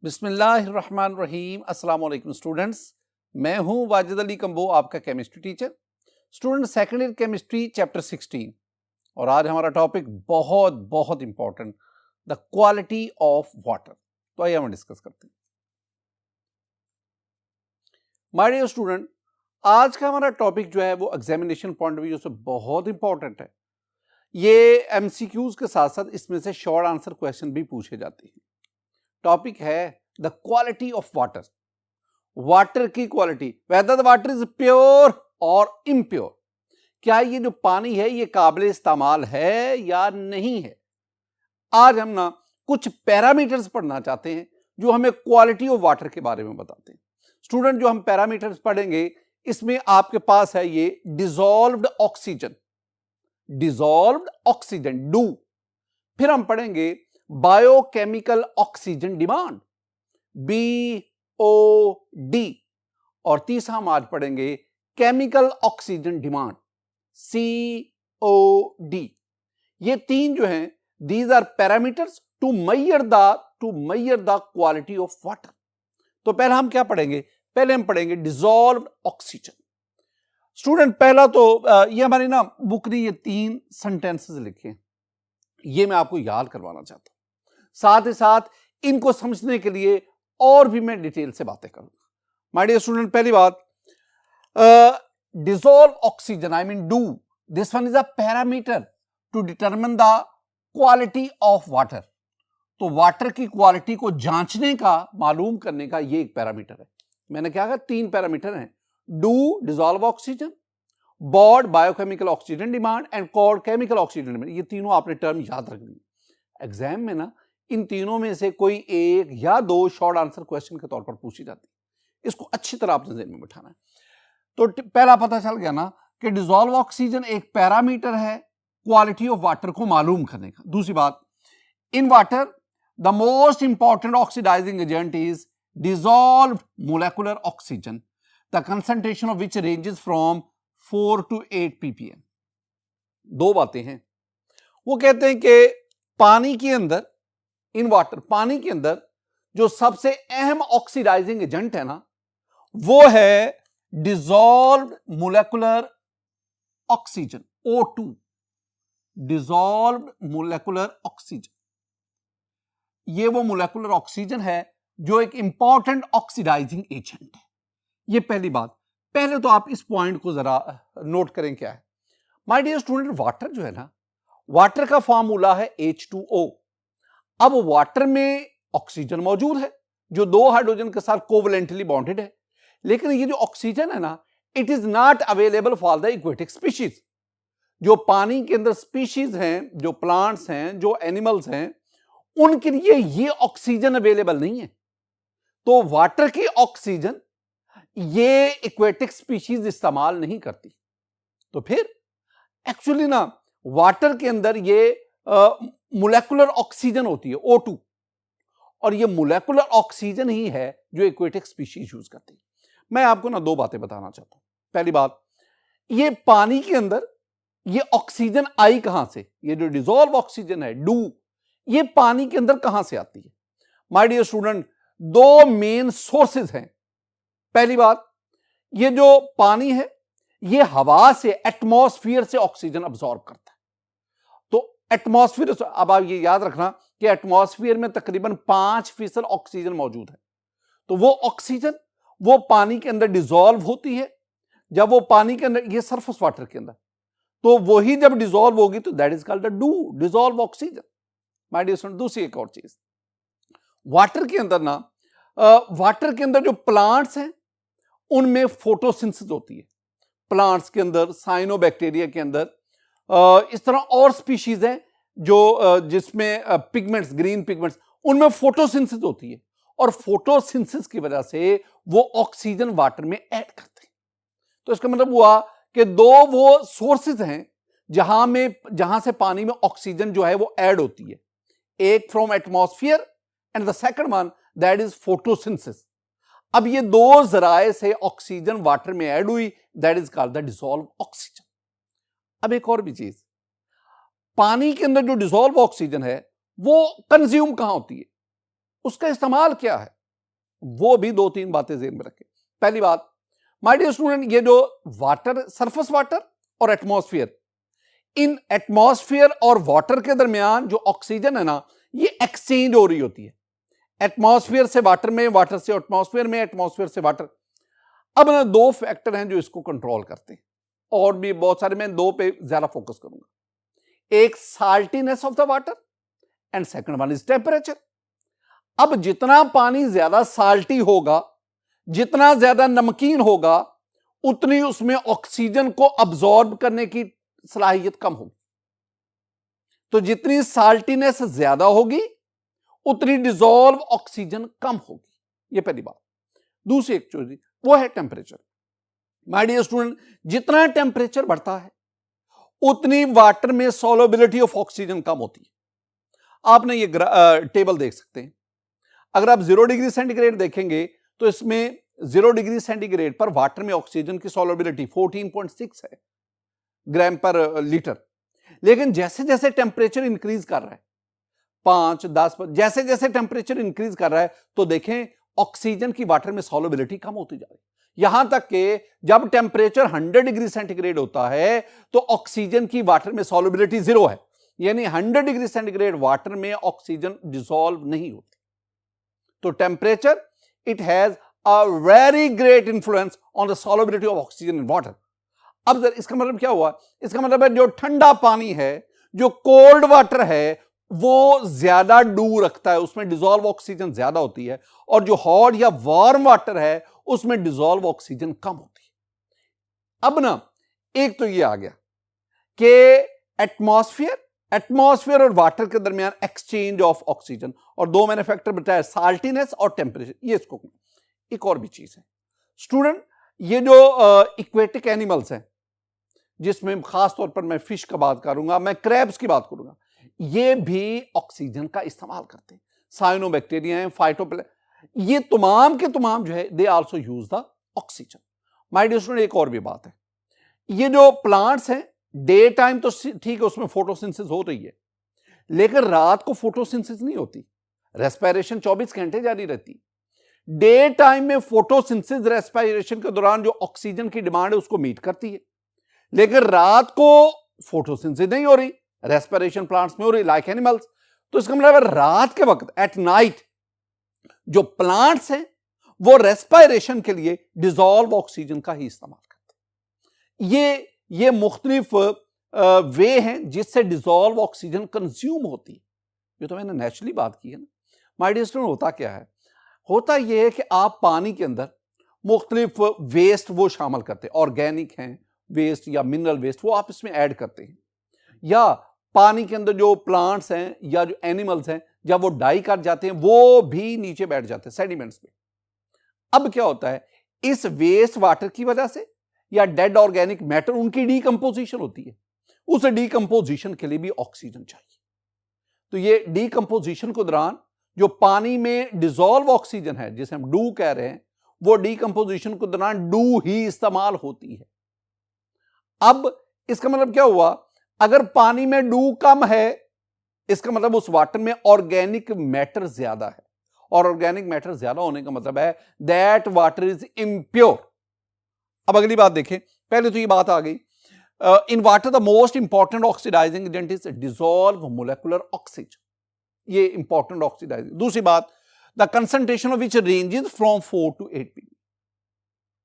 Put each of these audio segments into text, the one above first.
बिस्मिल्लाहिर्रहमानिर्रहीम। अस्सलाम वालेकुम स्टूडेंट्स, मैं हूं वाजिद अली कंबो, आपका chemistry teacher. Student, second year chemistry chapter 16 और आज हमारा टॉपिक बहुत बहुत important, the quality of water. तो आइए हम डिस्कस करते हैं। माय डियर स्टूडेंट, आज का हमारा टॉपिक जो है वो एग्जामिनेशन पॉइंट ऑफ व्यू से बहुत इंपॉर्टेंट है। ये एमसीक्यूज के साथ साथ इसमें से शॉर्ट आंसर क्वेश्चन भी पूछे जाते हैं। टॉपिक है the quality of water, water की quality, whether the water is pure और इम्प्योर। क्या ये जो पानी है ये काबिल इस्तेमाल है या नहीं है। आज हम ना कुछ पैरामीटर्स पढ़ना चाहते हैं जो हमें क्वालिटी ऑफ वाटर के बारे में बताते हैं। स्टूडेंट, जो हम पैरामीटर्स पढ़ेंगे इसमें आपके पास है ये dissolved oxygen, dissolved oxygen do. फिर हम पढ़ेंगे बायोकेमिकल ऑक्सीजन डिमांड, BOD। और तीसरा हम आज पढ़ेंगे केमिकल ऑक्सीजन डिमांड, COD। ये तीन जो हैं these are parameters to measure the quality of water. तो पहला हम क्या पढ़ेंगे? पहले हम पढ़ेंगे डिसॉल्व्ड ऑक्सीजन। स्टूडेंट, पहला तो ये हमारी ना बुक ने ये 3 सेंटेंसेस लिखे हैं, ये मैं आपको याद करवाना चाहता हूं। साथ ही साथ इनको समझने के लिए और भी मैं डिटेल से बातें करूंगा। माय डियर स्टूडेंट, पहली बात, dissolve oxygen, I mean DO, this one is a parameter to determine the quality of water. तो वाटर की क्वालिटी को जांचने का, मालूम करने का ये एक पैरामीटर है। मैंने क्या कहा? 3 पैरामीटर हैं, DO dissolve oxygen, BOD biochemical oxygen demand and कॉल्ड केमिकल ऑक्सीजन डिमांड। ये तीनों आपने टर्म याद रखनी है। एग्जाम में ना इन तीनों में से कोई एक या दो शॉर्ट आंसर क्वेश्चन के तौर पर पूछी जाती है। इसको अच्छी तरह आपने ज़हन में बिठाना है। तो पहला पता चल गया ना कि डिसॉल्व ऑक्सीजन एक पैरामीटर है क्वालिटी ऑफ वाटर को मालूम करने का। दूसरी बात, in water the most important oxidising agent is dissolved molecular oxygen, the concentration of which ranges from 4 to 8 ppm। दो बातें हैं। वो कहते हैं कि पानी के अंदर, इन वाटर, पानी के अंदर जो सबसे अहम ऑक्सीडाइजिंग एजेंट है ना, वो है dissolved molecular oxygen, O2, dissolved molecular oxygen. ये वो मोलेकुलर ऑक्सीजन है जो एक इंपॉर्टेंट ऑक्सीडाइजिंग एजेंट है। ये पहली बात। पहले तो आप इस पॉइंट को जरा नोट करें, क्या है माय डियर स्टूडेंट। वाटर जो है ना, वाटर का फार्मूला है H2O। अब वाटर में ऑक्सीजन मौजूद है जो 2 हाइड्रोजन के साथ कोवलेंटली बॉन्डेड है, लेकिन ये जो ऑक्सीजन है ना, it is not available for the aquatic species. जो पानी के अंदर स्पीशीज हैं, जो प्लांट्स हैं, जो एनिमल्स हैं, उनके लिए ये ऑक्सीजन अवेलेबल नहीं है। तो वाटर की ऑक्सीजन ये एक्वेटिक स्पीशीज इस्तेमाल नहीं करती। तो फिर एक्चुअली ना वाटर के अंदर ये मोलेकुलर ऑक्सीजन होती है, O2, और ये मोलेकुलर ऑक्सीजन ही है जो एक्वेटिक स्पीशीज यूज करती है। मैं आपको ना 2 बातें बताना चाहता हूं। पहली बात, ये पानी के अंदर ये ऑक्सीजन आई कहां से? ये जो डिसॉल्व ऑक्सीजन है, डू, ये पानी के अंदर कहां से आती है? My dear student, 2 main sources हैं। पहली बात, ये जो पानी है ये हवा से, एटमॉस्फेयर से ऑक्सीजन अब्सॉर्ब करता है। तो एटमॉस्फेयर, अब आप ये याद रखना कि एटमॉस्फेयर में तकरीबन 5% ऑक्सीजन मौजूद है। तो वो ऑक्सीजन वो पानी के अंदर डिसॉल्व होती है। जब वो पानी के अंदर, ये सरफेस वाटर के अंदर, तो वही जब डिसॉल्व होगी तो that is called the DO, dissolve oxygen. My dear student, दूसरी एक और चीज, वाटर के अंदर ना, वाटर के अंदर जो प्लांट्स हैं उनमें फोटोसिंथेसिस होती है। प्लांट्स के अंदर, साइनोबैक्टीरिया के अंदर, इस तरह और स्पीशीज हैं जो जिसमें पिगमेंट्स, ग्रीन पिगमेंट्स, उनमें फोटोसिंथेसिस होती है, और फोटोसिंथेसिस की वजह से वो ऑक्सीजन वाटर में ऐड करते हैं। तो इसका मतलब हुआ कि 2 वो सोर्सेज हैं जहां से पानी में ऑक्सीजन जो है वो ऐड होती है। एक from atmosphere and the second one that is photosynthesis. अब ये 2 जराए से ऑक्सीजन वाटर में ऐड हुई, that is called the dissolve oxygen. अब एक और भी चीज, पानी के अंदर जो डिसॉल्व ऑक्सीजन है वो कंज्यूम कहां होती है? उसका इस्तेमाल क्या है, वो भी 2-3 बातें ज़हन में रखें। पहली बात, माय डियर स्टूडेंट, ये जो वाटर, सरफेस वाटर और एटमॉस्फेयर, इन एटमॉस्फेयर और वाटर के दरमियान जो ऑक्सीजन है ना, ये एक्सचेंज हो रही होती है, एटमॉस्फेयर से वाटर में, वाटर से एटमॉस्फेयर में, एटमॉस्फेयर से वाटर। अब ना 2 फैक्टर हैं जो इसको कंट्रोल करते हैं, और भी बहुत सारे, मैं 2 पे ज्यादा फोकस करूंगा। एक saltiness of the water and second one is temperature. अब जितना पानी ज्यादा साल्टी होगा, जितना ज्यादा नमकीन होगा, उतनी उसमें ऑक्सीजन को अब्सॉर्ब करने की सलाहियत कम होगी। तो जितनी साल्टीनेस ज्यादा होगी, उतनी डिसॉल्व ऑक्सीजन कम होगी। ये पहली बात। दूसरी एक चीज वो है टेम्परेचर। माय डियर स्टूडेंट, जितना टेम्परेचर बढ़ता है, उतनी वाटर में सॉल्युबिलिटी ऑफ ऑक्सीजन कम होती है। आपने ये टेबल देख सकते हैं। अगर आप 0 डिग्री सेंटीग्रेड देखेंगे तो इसमें 0 डिग्री सेंटीग्रेड पर वाटर में ऑक्सीजन की सॉल्युबिलिटी 14.6 है ग्राम पर लीटर। लेकिन जैसे जैसे टेम्परेचर इंक्रीज कर रहा है, 5, 10, जैसे जैसे टेम्परेचर इंक्रीज कर रहा है, तो देखें ऑक्सीजन की वाटर में सॉल्युबिलिटी कम होती जा रही है। यहां तक कि जब टेम्परेचर 100 डिग्री सेंटीग्रेड होता है तो ऑक्सीजन की वाटर में सॉल्युबिलिटी 0 है, यानी 100 डिग्री सेंटीग्रेड वाटर में ऑक्सीजन डिसॉल्व नहीं होती। तो temperature, it has a very great influence on the solubility of oxygen in water. अब इसका मतलब क्या हुआ? इसका मतलब है जो ठंडा पानी है, जो कोल्ड वाटर है, वो ज्यादा डू रखता है, उसमें डिसॉल्व ऑक्सीजन ज्यादा होती है, और जो हॉट या वार्म वाटर है उसमें डिसॉल्व ऑक्सीजन कम होती है। अब ना एक तो ये आ गया कि एटमॉस्फेयर और वाटर के दरमियान एक्सचेंज ऑफ ऑक्सीजन, और 2 मैंने फैक्टर बताया, साल्टीनेस और टेम्परेचर। ये इसको एक और भी चीज है स्टूडेंट, ये जो इक्वेटिक एनिमल्स हैं, जिसमें खास तौर पर मैं फिश का बात करूंगा, मैं क्रैब्स की बात करूंगा, ये भी ऑक्सीजन का इस्तेमाल करते हैं। साइनोबैक्टीरिया हैं, ये तमाम के तमाम जो है, they also use the oxygen. My dear student, एक और भी बात है, ये जो प्लांट्स हैं, डे टाइम तो ठीक है, उसमें फोटोसिंथेसिस हो रही है, लेकिन रात को फोटोसिंथेसिस नहीं होती, रेस्पिरेशन 24 घंटे जारी रहती। डे टाइम में फोटोसिंथेसिस, रेस्पिरेशन के दौरान जो ऑक्सीजन की डिमांड है उसको मीट करती है, लेकिन रात को फोटोसिंथेसिस नहीं हो रही, रेस्पिरेशन प्लांट्स में हो रही, लाइक एनिमल्स। तो इसका मतलब है रात के वक्त, एट नाइट, जो प्लांट्स हैं वो रेस्पिरेशन के लिए डिसॉल्व ऑक्सीजन का ही इस्तेमाल करते हैं। ये मुख्तलिफ वे हैं जिससे डिसॉल्व ऑक्सीजन कंज्यूम होती है। ये तो मैंने नेचुरली बात की है ना। माय डियर स्टूडेंट, होता क्या है? होता यह है कि आप पानी के अंदर मुख्तलिफ वेस्ट वो शामिल करते हैं, ऑर्गेनिक हैं वेस्ट या मिनरल वेस्ट, वो आप इसमें ऐड करते हैं, या पानी के अंदर जो प्लांट्स हैं या जो एनिमल्स हैं, जब वो डाई कर जाते हैं, वो भी नीचे बैठ जाते हैं सेडिमेंट्स में। अब क्या होता है, इस वेस्ट वाटर की वजह से या डेड ऑर्गेनिक मैटर, उनकी डीकंपोजिशन होती है, उस डीकंपोजिशन के लिए भी ऑक्सीजन चाहिए। तो ये डीकंपोजिशन के दौरान जो पानी में डिसॉल्व ऑक्सीजन है, जिसे हम डू कह रहे हैं, वो डीकंपोजिशन के दौरान डू ही इस्तेमाल होती है। अब इसका मतलब क्या हुआ? अगर पानी में डू कम है, इसका मतलब उस वाटर में ऑर्गेनिक मैटर ज्यादा है, और ऑर्गेनिक मैटर ज्यादा होने का मतलब है दैट वाटर इज इम्प्योर। अब अगली बात देखें, पहले तो ये बात आ गई, in water the most important oxidising agent is dissolve molecular oxygen. ये इंपॉर्टेंट ऑक्सीडाइजिंग। दूसरी बात, the concentration of which ranges from 4 to 8 ppm।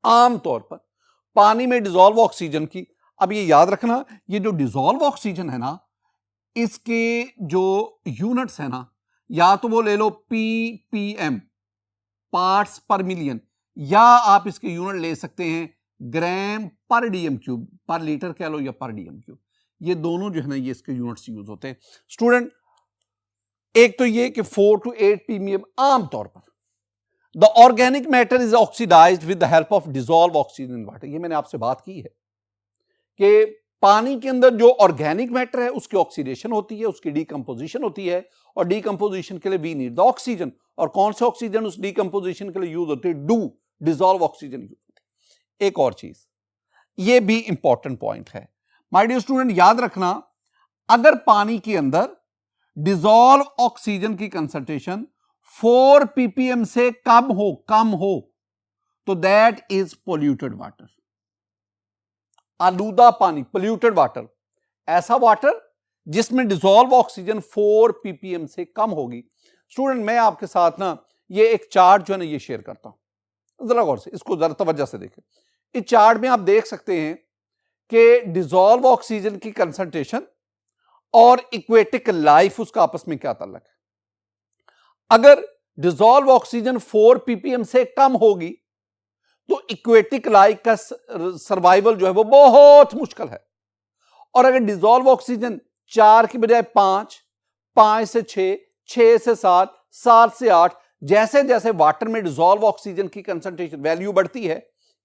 आमतौर पर पानी में डिसॉल्व ऑक्सीजन की, अब ये याद रखना, ये जो डिसॉल्व ऑक्सीजन है ना, इसके जो यूनिट्स है ना, या तो वो ले लो ppm, पार्ट्स पर मिलियन, या आप इसके यूनिट ले सकते हैं ग्राम पर डीएम क्यूब, पर लीटर कह लो या पर डीएम क्यूब। ये दोनों जो है ना, ये इसके यूनिट्स यूज होते हैं स्टूडेंट। एक तो ये कि 4 to 8 ppm आमतौर पर। The organic matter is oxidised with the help of dissolve oxygen in water. ये मैंने आपसे बात की है कि पानी के अंदर जो ऑर्गेनिक मैटर है उसकी ऑक्सीडेशन होती है, उसकी डीकंपोजिशन होती है, और डीकंपोजिशन के लिए वी नीड द ऑक्सीजन। और कौन से ऑक्सीजन उस डीकंपोजिशन के लिए यूज होती है? डू, डिसॉल्व ऑक्सीजन यूज होती है। एक और चीज, ये भी इंपॉर्टेंट पॉइंट है माय डियर स्टूडेंट, याद रखना, अगर पानी के अंदर डिसॉल्व ऑक्सीजन की कंसंट्रेशन 4 ppm से कम हो तो दैट इज पोल्यूटेड वाटर। आलूदा पानी, पोल्यूटेड वाटर, ऐसा वाटर जिसमें डिसॉल्व ऑक्सीजन 4 ppm से कम होगी। स्टूडेंट मैं आपके साथ ना ये एक चार्ट जो है ना ये शेयर करता हूं, जरा गौर से इसको जरा तवज्जो से देखें। इस चार्ट में आप देख सकते हैं कि डिसॉल्व ऑक्सीजन की कंसंट्रेशन और इक्वेटिक लाइफ उसका आपस में क्या ताल्लुक है। अगर डिसॉल्व ऑक्सीजन 4 ppm से कम होगी तो इक्वेटिक लाइफ का सर्वाइवल जो है वो बहुत मुश्किल है। और अगर डिसॉल्व ऑक्सीजन 4 की बजाय 5, 5 से 6, 6 से 7, 7 से 8, जैसे जैसे वाटर में डिसॉल्व ऑक्सीजन की कंसंट्रेशन वैल्यू बढ़ती है,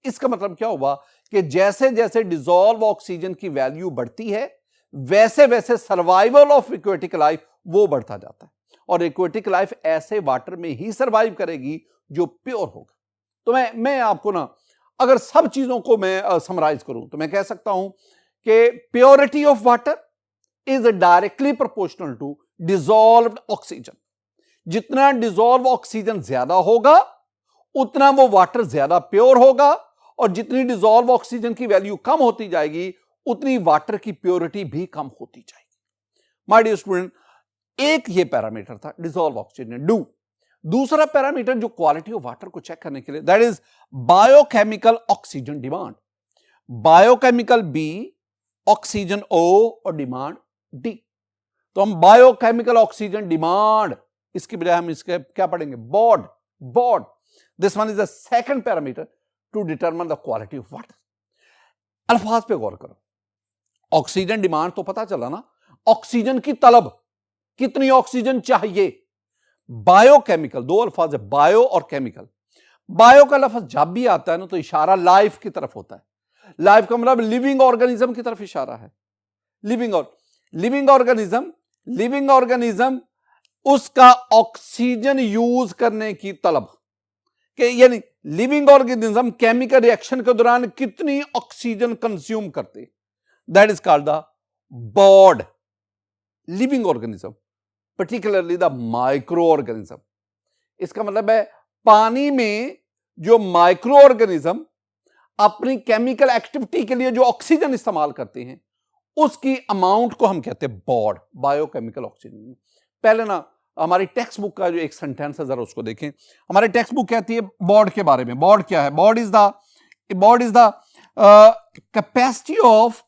इसका मतलब क्या हुआ कि जैसे जैसे डिसॉल्व ऑक्सीजन की वैल्यू बढ़ती है वैसे वैसे सर्वाइवल ऑफ इक्वेटिक लाइफ वो बढ़ता जाता है। और इक्वेटिक लाइफ ऐसे वाटर में ही सर्वाइव करेगी जो प्योर होगा। तो मैं आपको ना अगर सब चीजों को मैं समराइज करूं तो मैं कह सकता हूं कि purity of water is directly proportional to dissolved oxygen. जितना डिसॉल्व ऑक्सीजन ज्यादा होगा उतना वो वाटर ज्यादा प्योर होगा, और जितनी डिसॉल्व ऑक्सीजन की वैल्यू कम होती जाएगी उतनी वाटर की प्योरिटी भी कम होती जाएगी। माय डियर स्टूडेंट, एक ये पैरामीटर था डिसॉल्व ऑक्सीजन। दूसरा पैरामीटर जो क्वालिटी ऑफ वाटर को चेक करने के लिए, that is biochemical oxygen demand. Biochemical B, oxygen O और डिमांड डी। तो हम बायोकेमिकल ऑक्सीजन डिमांड, इसकी बजाय हम इसके क्या पढ़ेंगे, BOD. This one is the second parameter to determine the quality of water. अल्फाज पे गौर करो। ऑक्सीजन डिमांड तो पता चला ना, ऑक्सीजन की तलब, कितनी ऑक्सीजन चाहिए। बायोकेमिकल, दो अल्फाज है, बायो और केमिकल। बायो का लफ्ज जब भी आता है ना तो इशारा लाइफ की तरफ होता है। लाइफ का मतलब लिविंग ऑर्गेनिज्म की तरफ इशारा है। लिविंग ऑर्गेनिज्म उसका ऑक्सीजन यूज करने की तलब, कि यानी लिविंग ऑर्गेनिज्म केमिकल रिएक्शन के दौरान कितनी ऑक्सीजन कंज्यूम करते, that is called the BOD. Living organism, particularly the micro organism. इसका मतलब है पानी में जो माइक्रो ऑर्गेनिज्म अपनी केमिकल एक्टिविटी के लिए जो ऑक्सीजन इस्तेमाल करते हैं उसकी अमाउंट को हम कहते हैं बॉड, बायोकेमिकल ऑक्सीजन। पहले ना हमारी टेक्स्ट बुक का जो एक सेंटेंस है जरा उसको देखें। हमारी टेक्स्ट बुक कहती है बॉड के बारे में। बॉड क्या है? BOD is the capacity of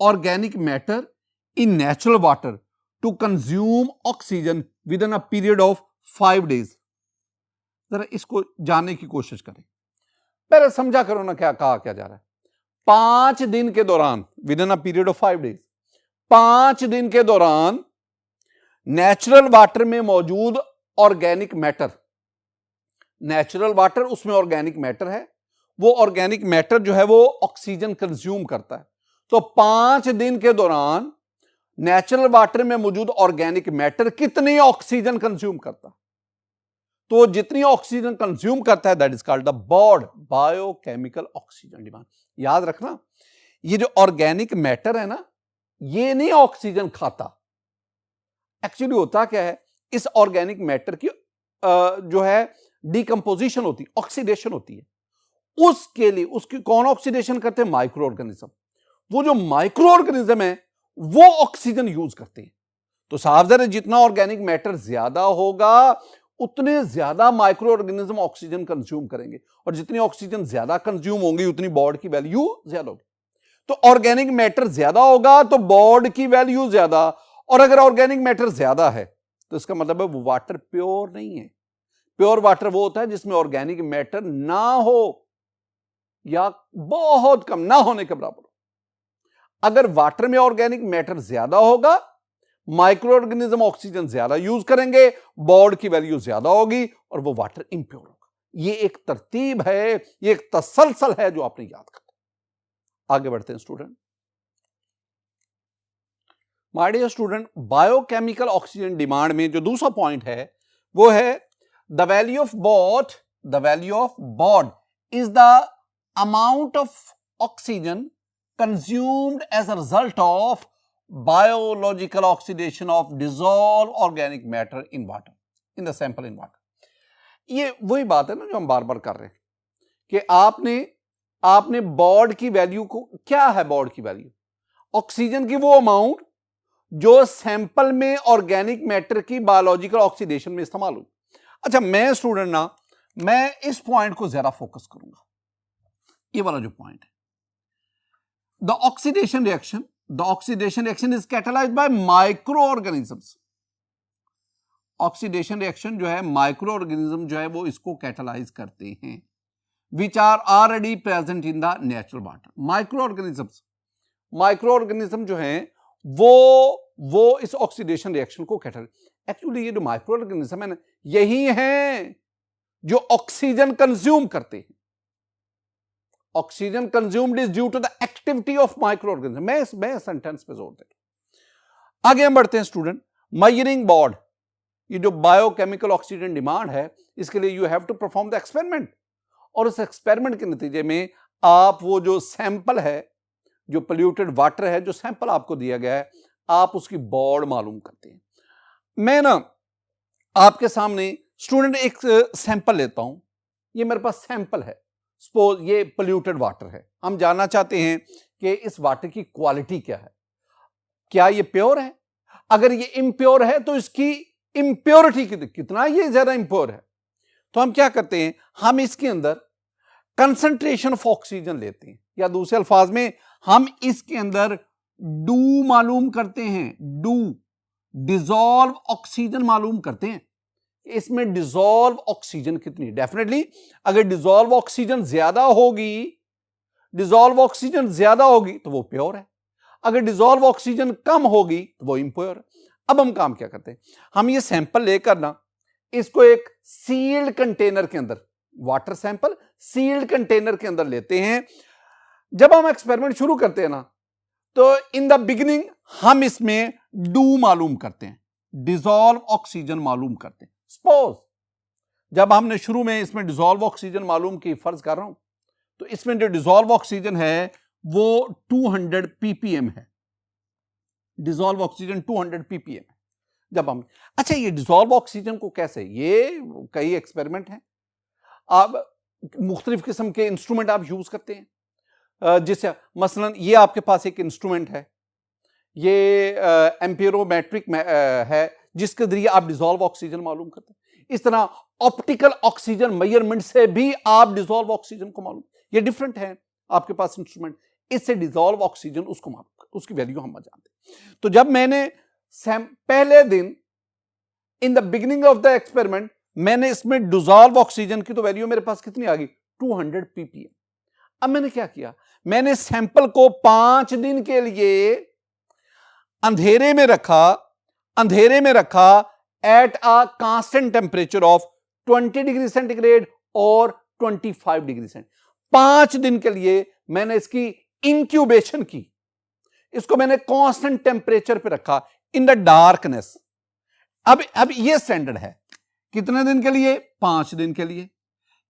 organic matter in natural water to consume oxygen with in a period of 5 days। जरा इसको जानने की कोशिश करें, पहले समझा करो ना क्या कहा क्या जा रहा है। 5 दिन के दौरान, with in a period of 5 days, 5 दिन के दौरान नेचुरल वाटर में मौजूद ऑर्गेनिक मैटर, नेचुरल वाटर उसमें ऑर्गेनिक मैटर है, वो ऑर्गेनिक मैटर जो है वो ऑक्सीजन कंज्यूम करता है। तो 5 दिन के दौरान नेचुरल वाटर में मौजूद ऑर्गेनिक मैटर कितनी ऑक्सीजन कंज्यूम करता, तो जितनी ऑक्सीजन कंज्यूम करता है that is called the BOD, biochemical oxygen demand. याद रखना, ये जो ऑर्गेनिक मैटर है ना ये नहीं ऑक्सीजन खाता। एक्चुअली होता क्या है, इस ऑर्गेनिक मैटर की जो है डिकम्पोजिशन होती, ऑक्सीडेशन होती है। उसके लिए उसकी कौन ऑक्सीडेशन करते हैं? Micro organism. वो जो माइक्रो ऑर्गेनिज्म है वो ऑक्सीजन यूज करते हैं। तो साफ है जितना ऑर्गेनिक मैटर ज्यादा होगा उतने ज्यादा माइक्रो ऑर्गेनिज्म ऑक्सीजन कंज्यूम करेंगे, और जितनी ऑक्सीजन ज्यादा कंज्यूम होंगी उतनी बॉड की वैल्यू ज्यादा होगी। तो ऑर्गेनिक मैटर ज्यादा होगा तो बॉड की वैल्यू ज्यादा, और अगर ऑर्गेनिक मैटर ज्यादा है तो इसका मतलब है वो वाटर प्योर नहीं है। प्योर वाटर वो होता है जिसमें ऑर्गेनिक मैटर ना हो या बहुत कम, ना होने के बराबर हो। अगर वाटर में ऑर्गेनिक मैटर ज्यादा होगा, माइक्रो ऑर्गेनिज्म ऑक्सीजन ज्यादा यूज करेंगे, बॉड की वैल्यू ज्यादा होगी और वो वाटर इंप्योर होगा। ये एक तरतीब है, ये एक तसलसल है जो आपने याद करना। आगे बढ़ते हैं student. My dear student, biochemical oxygen demand में जो दूसरा पॉइंट है वो है the value of BOD is the amount of oxygen consumed as a result of biological oxidation of dissolved organic matter in water, in the sample in water। ये वही बात है ना जो हम बार बार कर रहे हैं कि आपने बॉड की वैल्यू को, क्या है बॉड की वैल्यू? ऑक्सीजन की वो अमाउंट जो सैंपल में ऑर्गेनिक मैटर की बायोलॉजिकल ऑक्सीडेशन में इस्तेमाल हो। अच्छा, मैं इस पॉइंट को ज्यादा फोकस करूंगा, ये वाला जो पॉइंट है, the oxidation reaction is catalysed bye micro organisms. Oxidation reaction जो है माइक्रो ऑर्गेनिज्म जो है वो इसको कैटालाइज करते हैं, which are already present in the natural water. Micro organism जो है वो इस ऑक्सीडेशन रिएक्शन को कैटालाइज, एक्चुअली ये जो माइक्रो ऑर्गेनिज्म है ना, यही है जो ऑक्सीजन कंज्यूम करते हैं। Oxygen consumed is due to the activity of micro organism. मैं सेंटेंस पे जोर दे। आगे हम बढ़ते हैं स्टूडेंट। मेजरिंग बॉड, ये जो बायोकेमिकल ऑक्सीजन डिमांड है, इसके लिए you have to perform the experiment, और उस एक्सपेरिमेंट के नतीजे में आप वो जो सैंपल है, जो पोल्यूटेड वाटर है, जो सैंपल आपको दिया गया है, आप उसकी बॉड मालूम करते हैं। मैं ना आपके सामने स्टूडेंट एक सैंपल लेता हूं, ये मेरे पास सैंपल है, सपोज ये पोल्यूटेड वाटर है। हम जानना चाहते हैं कि इस वाटर की क्वालिटी क्या है, क्या ये प्योर है? अगर ये इम्प्योर है तो इसकी इम्प्योरिटी कितना ये ज्यादा इम्प्योर है, तो हम क्या करते हैं, हम इसके अंदर कंसंट्रेशन ऑफ ऑक्सीजन लेते हैं, या दूसरे अल्फाज में हम इसके अंदर डू मालूम करते हैं, डू डिसॉल्व ऑक्सीजन मालूम करते हैं। इसमें डिसॉल्व ऑक्सीजन कितनी? डेफिनेटली अगर डिसॉल्व ऑक्सीजन ज्यादा होगी तो वो प्योर है, अगर डिसॉल्व ऑक्सीजन कम होगी तो वो इम्प्योर है। अब हम काम क्या करते हैं, हम ये सैंपल लेकर ना इसको एक सील्ड कंटेनर के अंदर, वाटर सैंपल सील्ड कंटेनर के अंदर लेते हैं। जब हम एक्सपेरिमेंट शुरू करते हैं ना, तो इन द बिगिनिंग हम इसमें डू मालूम करते हैं, डिसॉल्व ऑक्सीजन मालूम करते हैं। सपोज जब हमने शुरू में इसमें डिसॉल्व ऑक्सीजन मालूम की, फर्ज कर रहा हूं, तो इसमें जो डिसॉल्व ऑक्सीजन है वो 200 ppm है, डिसॉल्व ऑक्सीजन 200 ppm है। जब हम, अच्छा ये डिसॉल्व ऑक्सीजन को कैसे, ये कई एक्सपेरिमेंट हैं, आप मुख्तलिफ किस्म के इंस्ट्रूमेंट आप यूज करते हैं, जिससे मसलन ये आपके पास एक इंस्ट्रूमेंट है, ये एम्पिरोमेट्रिक है, जिसके जरिए आप डिसॉल्व ऑक्सीजन मालूम करते हैं। इस तरह ऑप्टिकल ऑक्सीजन मेजरमेंट से भी आप डिसॉल्व ऑक्सीजन को मालूम, ये डिफरेंट है आपके पास इंस्ट्रूमेंट, इससे डिसॉल्व ऑक्सीजन उसको मालूम, उसकी वैल्यू हम जानते हैं। तो जब मैंने पहले दिन in the beginning of the experiment मैंने इसमें डिसॉल्व ऑक्सीजन की तो वैल्यू मेरे पास कितनी आ गई, 200 ppm। अब मैंने क्या किया, मैंने सैंपल को 5 दिन के लिए अंधेरे में रखा at a constant temperature of 20 degree centigrade और 25 डिग्री सेंटीग्रेड। 5 दिन के लिए मैंने इसकी इंक्यूबेशन की, इसको मैंने कांस्टेंट टेम्परेचर पे रखा इन द डार्कनेस। अब ये स्टैंडर्ड है, कितने दिन के लिए? 5 दिन के लिए।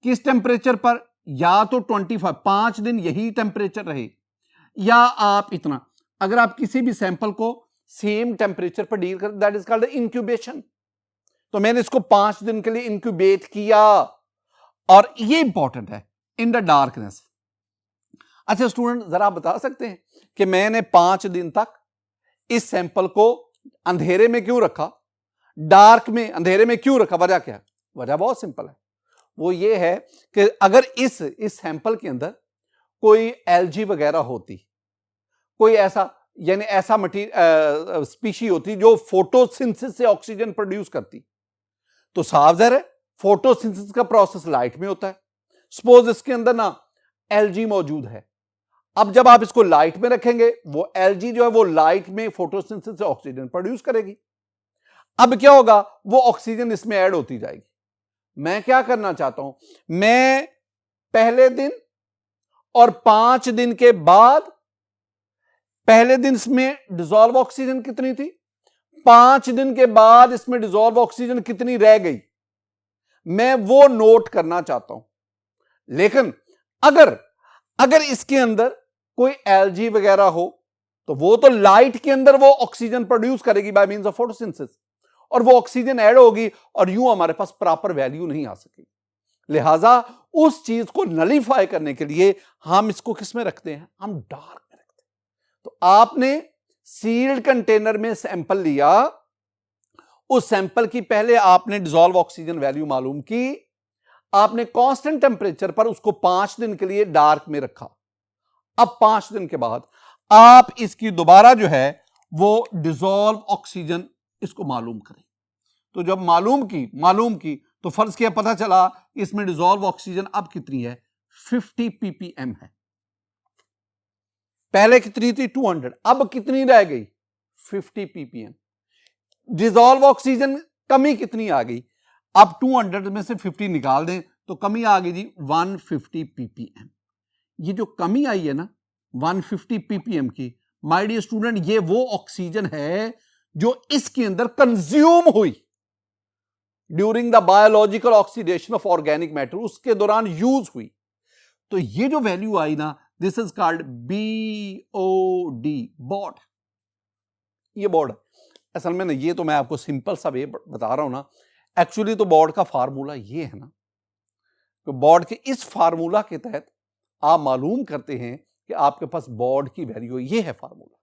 किस टेम्परेचर पर? या तो 25, 5 दिन यही टेम्परेचर रहे, या आप इतना, अगर आप किसी भी सैंपल को सेम टेम्परेचर पर डील कर, दैट इज कॉल्ड इंक्यूबेशन। तो मैंने इसको 5 दिन के लिए इंक्यूबेट किया, और ये इंपॉर्टेंट है, इन द डार्कनेस। अच्छा स्टूडेंट, जरा आप बता सकते हैं कि मैंने 5 दिन तक इस सैंपल को अंधेरे में क्यों रखा, डार्क में, अंधेरे में क्यों रखा? वजह क्या है? वजह बहुत सिंपल है, वो ये है कि अगर इस सैंपल के अंदर कोई एल्गी वगैरह होती, कोई ऐसा मटीरियल स्पीशी होती जो फोटोसिंथेसिस से ऑक्सीजन प्रोड्यूस करती, तो साफ ज़ाहिर है फोटोसिंथेसिस का प्रोसेस लाइट में होता है। सपोज इसके अंदर ना एल्गी मौजूद है, अब जब आप इसको लाइट में रखेंगे, वो एल्गी जो है वो लाइट में फोटोसिंथेसिस से ऑक्सीजन प्रोड्यूस करेगी। अब क्या होगा, वो ऑक्सीजन इसमें ऐड होती जाएगी। मैं क्या करना चाहता हूं, मैं पहले दिन और 5 दिन के बाद, पहले दिन इसमें डिसॉल्व ऑक्सीजन कितनी थी, 5 दिन के बाद इसमें डिसॉल्व ऑक्सीजन कितनी रह गई, मैं वो नोट करना चाहता हूं। लेकिन अगर इसके अंदर कोई एल्गी वगैरह हो, तो वो तो लाइट के अंदर वो ऑक्सीजन प्रोड्यूस करेगी बाय मींस ऑफ फोटोसिंथेसिस, और वो ऑक्सीजन ऐड होगी, और यूं हमारे पास प्रॉपर वैल्यू नहीं आ सकेगी। लिहाजा उस चीज को नलीफाई करने के लिए हम इसको किस में रखते हैं, हम डार्क में रखते हैं। तो आपने सील्ड कंटेनर में सैंपल लिया, उस सैंपल की पहले आपने डिसॉल्व ऑक्सीजन वैल्यू मालूम की, आपने कांस्टेंट टेंपरेचर पर उसको 5 दिन के लिए डार्क में रखा। अब 5 दिन के बाद आप इसकी दोबारा जो है वो डिसॉल्व ऑक्सीजन इसको मालूम करें। तो जब मालूम की तो फर्ज किया, पता चला इसमें डिसॉल्व ऑक्सीजन अब कितनी है, 50 ppm है। पहले कितनी थी, 200, अब कितनी रह गई, 50 ppm। डिसॉल्व ऑक्सीजन कमी कितनी आ गई, अब 200 में से 50 निकाल दें तो कमी आ गई जी 150 ppm। ये जो कमी आई है ना 150 ppm की, माय डियर स्टूडेंट, ये वो ऑक्सीजन है जो इसके अंदर कंज्यूम हुई during the biological oxidation of organic matter, उसके दौरान यूज हुई। तो ये जो वैल्यू आई ना, this is called BOD, BOD. ये बॉड असल में ना, ये तो मैं आपको सिंपल सा वे बता रहा हूं ना, एक्चुअली तो बॉड का फार्मूला ये है ना, तो बॉड के इस फार्मूला के तहत आप मालूम करते हैं कि आपके पास बॉड की वैल्यू, ये है फार्मूला।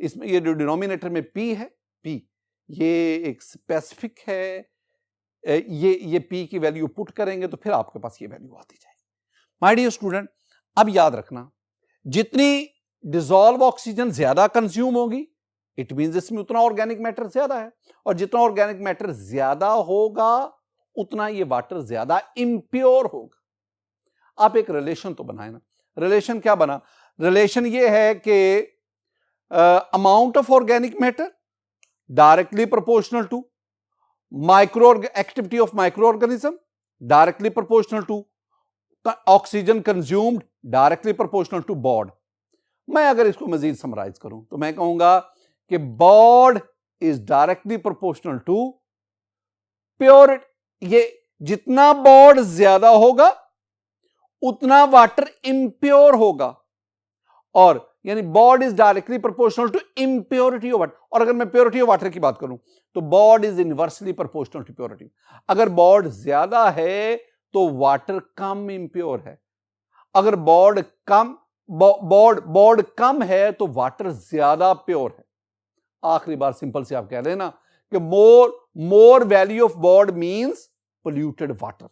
इसमें ये जो डिनोमिनेटर में P है, P ये एक स्पेसिफिक है, ये P की वैल्यू पुट करेंगे तो फिर आपके पास ये वैल्यू आती जाएगी। माय डियर स्टूडेंट, अब याद रखना, जितनी डिसॉल्व ऑक्सीजन ज्यादा कंज्यूम होगी, इट मींस इसमें उतना ऑर्गेनिक मैटर ज्यादा है, और जितना ऑर्गेनिक मैटर ज्यादा होगा उतना ये वाटर ज्यादा इंप्योर होगा। आप एक रिलेशन तो बनाए ना, रिलेशन क्या बना, रिलेशन ये है कि amount of organic matter directly proportional to micro activity of micro organism, directly proportional to oxygen consumed, directly proportional to BOD. मैं अगर इसको मजीद समराइज करूं तो मैं कहूंगा कि BOD is directly proportional to pure, ये जितना बॉड ज्यादा होगा उतना वाटर इंप्योर होगा, और यानी BOD is directly proportional to impurity of water. और अगर मैं प्योरिटी ऑफ वाटर की बात करूं तो BOD is inversely proportional to purity. अगर बॉड ज्यादा है तो वाटर कम इंप्योर है, अगर बॉड कम है तो वाटर ज्यादा प्योर है। आखिरी बार सिंपल से आप कह देना कि more value of BOD means polluted water.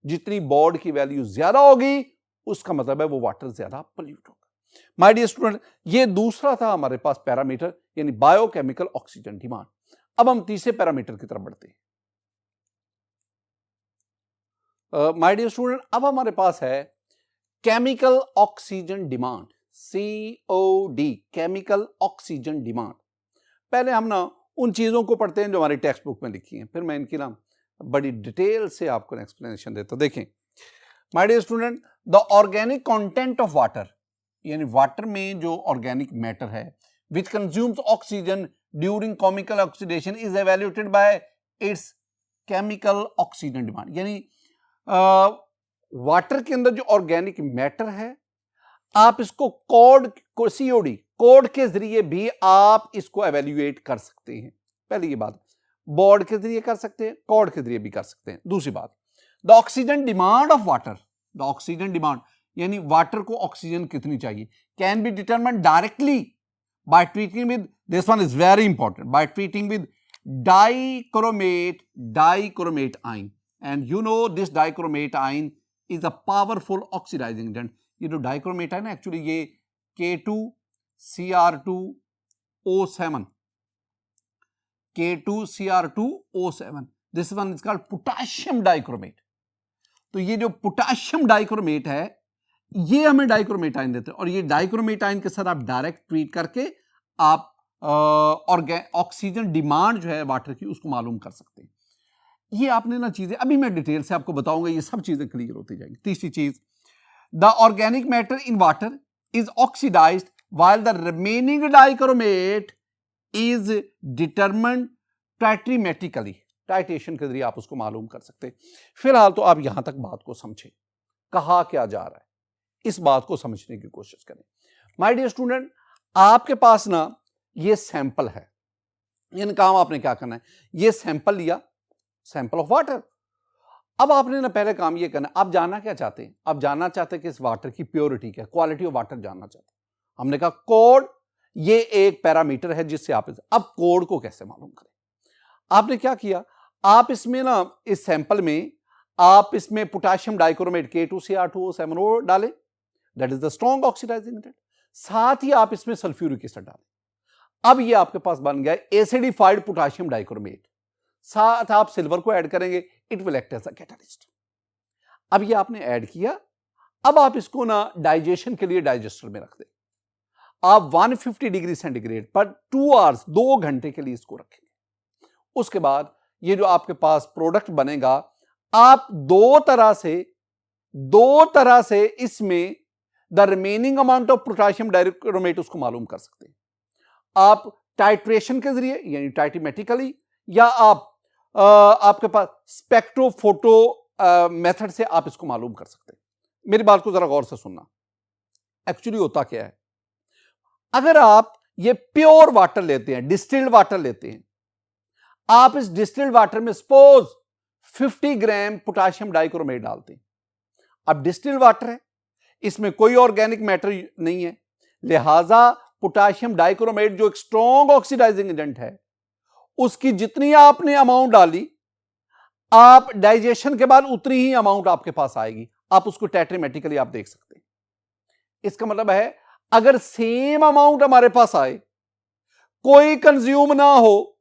जितनी बॉड की वैल्यू ज्यादा होगी उसका मतलब है वो वाटर ज्यादा पोल्यूट होगा। माय डियर स्टूडेंट, ये दूसरा था हमारे पास पैरामीटर, यानी बायोकेमिकल ऑक्सीजन डिमांड। अब हम तीसरे पैरामीटर की तरफ बढ़ते हैं। माय डियर स्टूडेंट, अब हमारे पास है chemical oxygen demand, COD, chemical oxygen demand. पहले हम ना उन चीजों को पढ़ते हैं जो हमारी टेक्स्ट बुक में लिखी हैं, फिर मैं इनकी ना बड़ी डिटेल से आपको एक्सप्लेनेशन देता हूं। देखें my dear student, the organic content of water, यानी वाटर में जो ऑर्गेनिक मैटर है which consumes oxygen during chemical oxidation is evaluated by its chemical oxygen demand. यानी वाटर के अंदर जो ऑर्गेनिक मैटर है, आप इसको COD कोड के जरिए भी आप इसको एवेल्युएट कर सकते हैं। पहली ये बात, बोर्ड के जरिए कर सकते हैं, कोड के जरिए भी कर सकते हैं। दूसरी बात, the oxygen demand of water, the oxygen demand यानी वाटर को ऑक्सीजन कितनी चाहिए, can be determined directly by treating with, this one is very important, by treating with dichromate ion. And you know this dichromate ion is a powerful oxidising agent. ये जो dichromate ion है actually ये K2Cr2O7, K2Cr2O7, this one is called potassium dichromate. तो ये जो potassium dichromate है ये हमें डाइक्रोमेट आयन देते हैं, और ये डाइक्रोमेट आयन के साथ आप डायरेक्ट ट्रीट करके आप ऑक्सीजन डिमांड जो है वाटर की उसको मालूम कर सकते हैं। ये आपने ना चीजें अभी मैं डिटेल से आपको बताऊंगा, ये सब चीजें क्लियर होती जाएंगी। तीसरी चीज, the organic matter in water is oxidised while the remaining dichromate is determined titrimetrically, titration के जरिए आप उसको मालूम कर सकते हैं। फिलहाल तो आप यहां तक बात को समझे, कहा क्या जा रहा है, इस बात को समझने की कोशिश करें। माय डियर स्टूडेंट, आपके पास ना ये सैंपल है, इन काम आपने क्या करना है, ये सैंपल लिया, सैंपल ऑफ वाटर, अब आपने ना पहले काम ये करना, आप जानना क्या चाहते हैं? आप जानना चाहते हैं कि इस वाटर की प्योरिटी क्या, क्वालिटी ऑफ वाटर जानना चाहते हैं। हमने कहा कोड ये एक पैरामीटर है जिससे आप अब कोड को कैसे मालूम करें? आपने क्या किया, आप इसमें ना इस सैंपल में आप इसमें पोटेशियम डाइक्रोमेट K2Cr2O7O डालें, that is the strong oxidising agent. साथ ही आप इसमें सल्फ्यूरिक एसिड डालें। अब ये आपके पास बन गया एसिडिफाइड पोटेशियम डाइक्रोमेट। साथ आप सिल्वर को ऐड करेंगे, it will act as a catalyst. अब ये आपने ऐड किया, अब आप इसको ना डाइजेशन के लिए डाइजेस्टर में रख दें। आप 150 डिग्री सेंटीग्रेड पर 2 आवर्स 2 घंटे के लिए इसको रखेंगे। उसके बाद ये जो आपके पास प्रोडक्ट बनेगा, आप दो तरह से इसमें the remaining amount of potassium dichromate उसको मालूम कर सकते हैं। आप टाइट्रेशन के जरिए यानी टाइट्रीमेटिकली, या आपके पास स्पेक्ट्रोफोटो मेथड से आप इसको मालूम कर सकते हैं। मेरी बात को जरा गौर से सुनना। एक्चुअली होता क्या है, अगर आप ये प्योर वाटर लेते हैं, डिस्टिल्ड वाटर लेते हैं, आप इस डिस्टिल्ड वाटर में सपोज 50 ग्राम पोटेशियम डाइक्रोमेट डालते हैं। अब डिस्टिल्ड वाटर है, इसमें कोई ऑर्गेनिक मैटर नहीं है, लिहाजा पोटेशियम डाइक्रोमेट जो एक स्ट्रॉन्ग ऑक्सीडाइजिंग एजेंट है, उसकी जितनी आपने अमाउंट डाली, आप डाइजेशन के बाद उतनी ही अमाउंट आपके पास आएगी। आप उसको टेट्रीमेटिकली आप देख सकते हैं। इसका मतलब है अगर सेम अमाउंट हमारे पास आए, कोई कंज्यूम ना हो,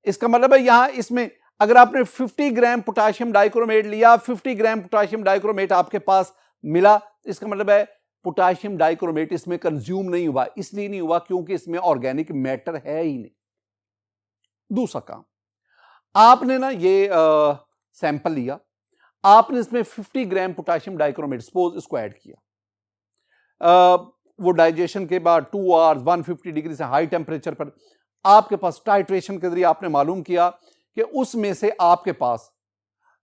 इसका मतलब है यहां इसमें अगर आपने 50 ग्राम पोटेशियम डाइक्रोमेट लिया, 50 ग्राम पोटेशियम डाइक्रोमेट आपके पास मिला, इसका मतलब है पोटेशियम डाइक्रोमेट इसमें कंज्यूम नहीं हुआ। इसलिए नहीं हुआ क्योंकि इसमें ऑर्गेनिक मैटर है ही नहीं। दूसरा काम, आपने ना ये सैंपल लिया, आपने इसमें 50 ग्राम पोटेशियम डाइक्रोमेट सपोज इसको ऐड किया, वो डाइजेशन के बाद 2 आवर्स 150 डिग्री से हाई टेम्परेचर पर आपके पास टाइट्रेशन के जरिए आपने मालूम किया कि उसमें से आपके पास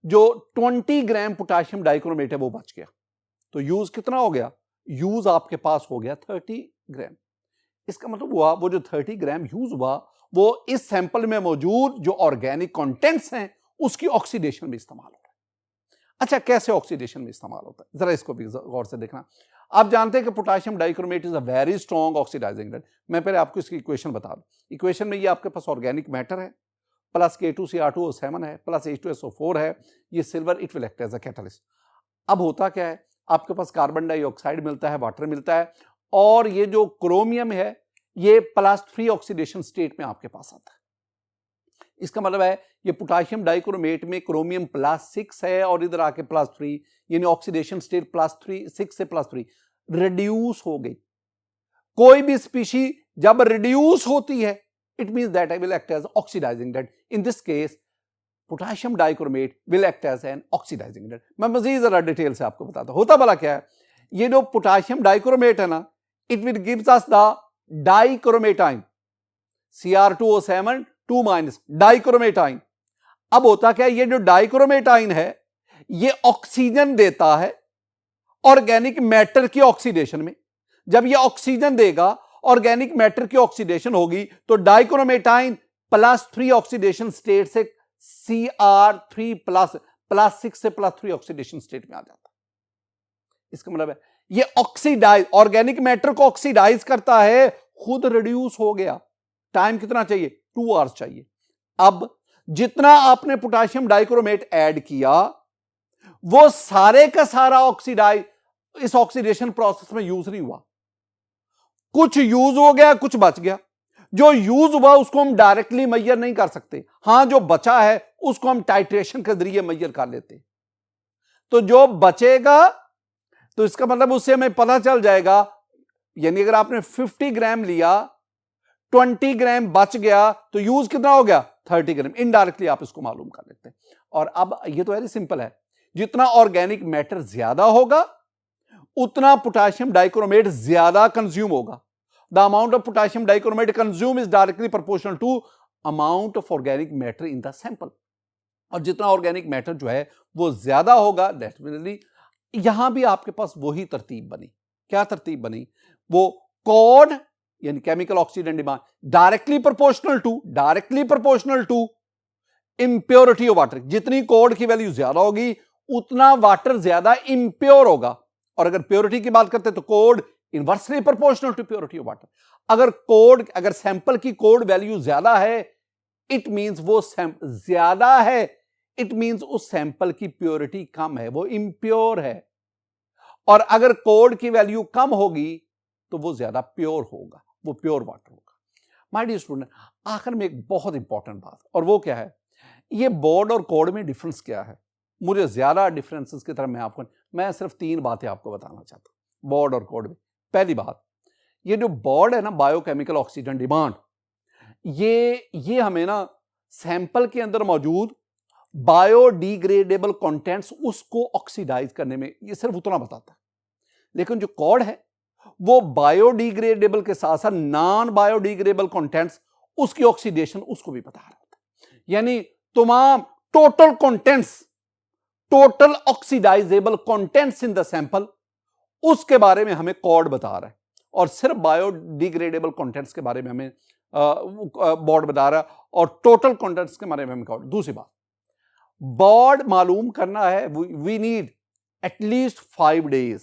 जो 20 ग्राम पोटेशियम डाइक्रोमेट है वो बच गया। तो यूज कितना हो गया? यूज आपके पास हो गया 30 ग्राम। इसका मतलब हुआ वो जो 30 ग्राम यूज हुआ वो इस सैंपल में मौजूद जो ऑर्गेनिक कंटेंट्स हैं उसकी ऑक्सीडेशन में इस्तेमाल हो रहा है। अच्छा, कैसे ऑक्सीडेशन में इस्तेमाल होता है, जरा इसको भी गौर से देखना। आप जानते हैं कि potassium dichromate is a very strong oxidising agent. मैं पहले आपको इसकी इक्वेशन बता दूं। इक्वेशन में ये आपके पास ऑर्गेनिक मैटर है, प्लस K2Cr2O7 है, प्लस H2SO4 है, ये silver, it will act as a catalyst. अब होता क्या है, आपके पास कार्बन डाइऑक्साइड मिलता है, वाटर मिलता है, और ये जो क्रोमियम है ये +3 ऑक्सीडेशन स्टेट में आपके पास आता है। इसका मतलब है ये पोटेशियम डाइक्रोमेट में क्रोमियम +6 है और इधर आके +3, यानी ऑक्सीडेशन स्टेट +3, 6 से +3 रिड्यूस हो गई। कोई भी स्पीशी जब रिड्यूस होती है, it means that I will act as oxidising agent. In this case potassium dichromate will act as an oxidising agent. मैं मजीद जरा डिटेल से आपको बताता हूं। होता भला क्या है, ये जो पोटेशियम डाइक्रोमेट है ना, it will gives us the dichromate ion, Cr2O7 2- dichromate ion. अब होता क्या है, ये जो डाइक्रोमेटाइन है ये ऑक्सीजन देता है ऑर्गेनिक मैटर की ऑक्सीडेशन में। जब ये ऑक्सीजन देगा, ऑर्गेनिक मैटर की ऑक्सीडेशन होगी, तो डाइक्रोमेटाइन +3 ऑक्सीडेशन स्टेट से Cr3+ +6 से +3 ऑक्सीडेशन स्टेट में आ जाता है। इसका मतलब है ये ऑक्सीडाइज, ऑर्गेनिक मैटर को ऑक्सीडाइज करता है, खुद रिड्यूस हो गया। टाइम कितना चाहिए? 2 आवर्स चाहिए। अब जितना आपने पोटेशियम डाइक्रोमेट ऐड किया वो सारे का सारा ऑक्सीडाइज इस ऑक्सीडेशन प्रोसेस में यूज नहीं हुआ। कुछ यूज हो गया, कुछ बच गया। जो यूज हुआ उसको हम डायरेक्टली मेजर नहीं कर सकते, हां जो बचा है उसको हम टाइट्रेशन के जरिए मेजर कर लेते। तो जो बचेगा, तो इसका मतलब उससे हमें पता चल जाएगा, यानी अगर आपने 50 ग्राम लिया, 20 ग्राम बच गया, तो यूज कितना हो गया? 30 ग्राम। इनडायरेक्टली आप इसको मालूम कर लेते हैं। और अब ये तो वेरी सिंपल है, जितना ऑर्गेनिक मैटर ज्यादा होगा उतना पोटेशियम डाइक्रोमेट ज्यादा कंज्यूम होगा। The amount of potassium dichromate consume is directly proportional to amount of organic matter in the sample. और जितना ऑर्गेनिक मैटर जो है वो ज्यादा होगा, डेफिनेटली यहां भी आपके पास वही तरतीब बनी। क्या तरतीब बनी? वो कॉड यानी chemical oxidant demand directly proportional to impurity of water, जितनी कोड की वैल्यू ज्यादा होगी उतना वाटर ज्यादा इंप्योर होगा। और अगर प्योरिटी की बात करते हैं तो COD inversely proportional to purity of water. अगर सैंपल की कोड वैल्यू ज्यादा है, इट मींस वो ज्यादा है, इट मींस उस सैंपल की प्योरिटी कम है, वो इंप्योर है। और अगर कोड की वैल्यू कम होगी तो वो ज्यादा प्योर होगा, वो प्योर वाटर होगा। माय डियर स्टूडेंट, आखिर में एक बहुत इंपॉर्टेंट बात, और वो क्या है, ये बोर्ड और कोड में डिफरेंस क्या है। मुझे ज्यादा डिफरेंसेस की तरफ मैं सिर्फ 3 बातें आपको बताना चाहता हूं बोर्ड और कोड में। पहली बात, ये जो बोर्ड है ना, बायोकेमिकल ऑक्सीजन डिमांड, ये हमें ना सैंपल के अंदर मौजूद बायोडिग्रेडेबल कंटेंट्स उसको ऑक्सीडाइज करने में ये सिर्फ उतना बताता है। लेकिन जो कोड है वो बायोडिग्रेडेबल के साथ साथ नॉन बायोडिग्रेडेबल कंटेंट्स उसकी ऑक्सीडेशन उसको भी बता रहा होता है। यानी तमाम total oxidisable contents in the sample, उसके बारे में हमें कोड बता रहा है। और सिर्फ बायोडिग्रेडेबल कंटेंट्स के बारे में हमें बोर्ड बता रहा है, और टोटल कंटेंट्स के बारे में हमें कोड। दूसरी बात, बोर्ड मालूम करना है, वी नीड एटलीस्ट 5 डेज,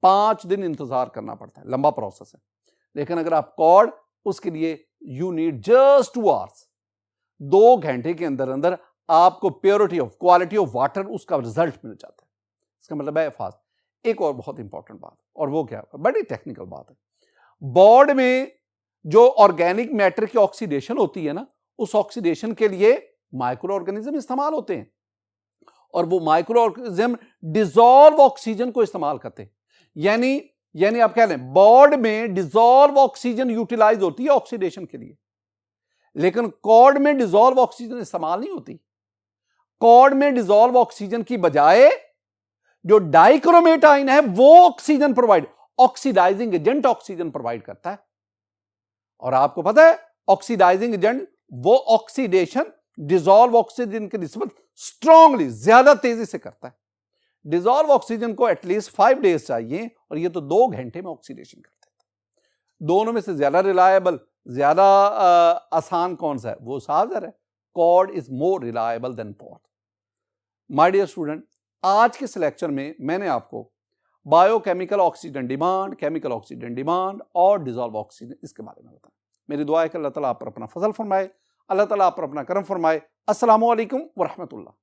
5 दिन इंतजार करना पड़ता है, लंबा प्रोसेस है। लेकिन अगर आप कोड, उसके लिए यू नीड जस्ट 2 आवर्स, 2 घंटे के अंदर अंदर आपको purity of quality of water उसका रिजल्ट मिल जाता है। इसका मतलब है फास्ट। एक और बहुत इंपॉर्टेंट बात, और वो क्या है, बड़ी टेक्निकल बात है, बोर्ड में जो ऑर्गेनिक मैटर की ऑक्सीडेशन होती है ना, उस ऑक्सीडेशन के लिए माइक्रो ऑर्गेनिज्म इस्तेमाल होते हैं, और वो माइक्रो ऑर्गेनिज्म डिसॉल्व ऑक्सीजन को इस्तेमाल करते हैं। यानी आप कह लें बोर्ड में डिसॉल्व ऑक्सीजन यूटिलाइज होती है ऑक्सीडेशन के लिए, लेकिन कॉर्ड में डिसॉल्व ऑक्सीजन इस्तेमाल नहीं होती। कॉर्ड में डिसॉल्व ऑक्सीजन की बजाय जो डाइक्रोमेटाइन है वो oxygen provide, oxidising agent oxygen provide करता है। और आपको पता है ऑक्सीडाइजिंग एजेंट वो ऑक्सीडेशन डिसॉल्व ऑक्सीजन की निस्बत स्ट्रांगली ज्यादा तेजी से करता है। डिसॉल्व ऑक्सीजन को एटलीस्ट 5 डेज चाहिए, और ये तो 2 घंटे में ऑक्सीडेशन करते हैं। दोनों में से ज्यादा रिलायबल, ज्यादा आसान कौन सा है? वो साफ है, कॉर्ड is more reliable than BOD. My dear student, आज के इस लेक्चर में मैंने आपको biochemical oxygen demand, chemical oxygen demand और डिसॉल्व ऑक्सीजन, इसके बारे में बताया। मेरी दुआ है कि अल्लाह ताला आप पर अपना फजल फरमाए, अल्लाह ताला आप पर अपना करम फरमाए। अस्सलामु अलैकुम व रहमतुल्लाह।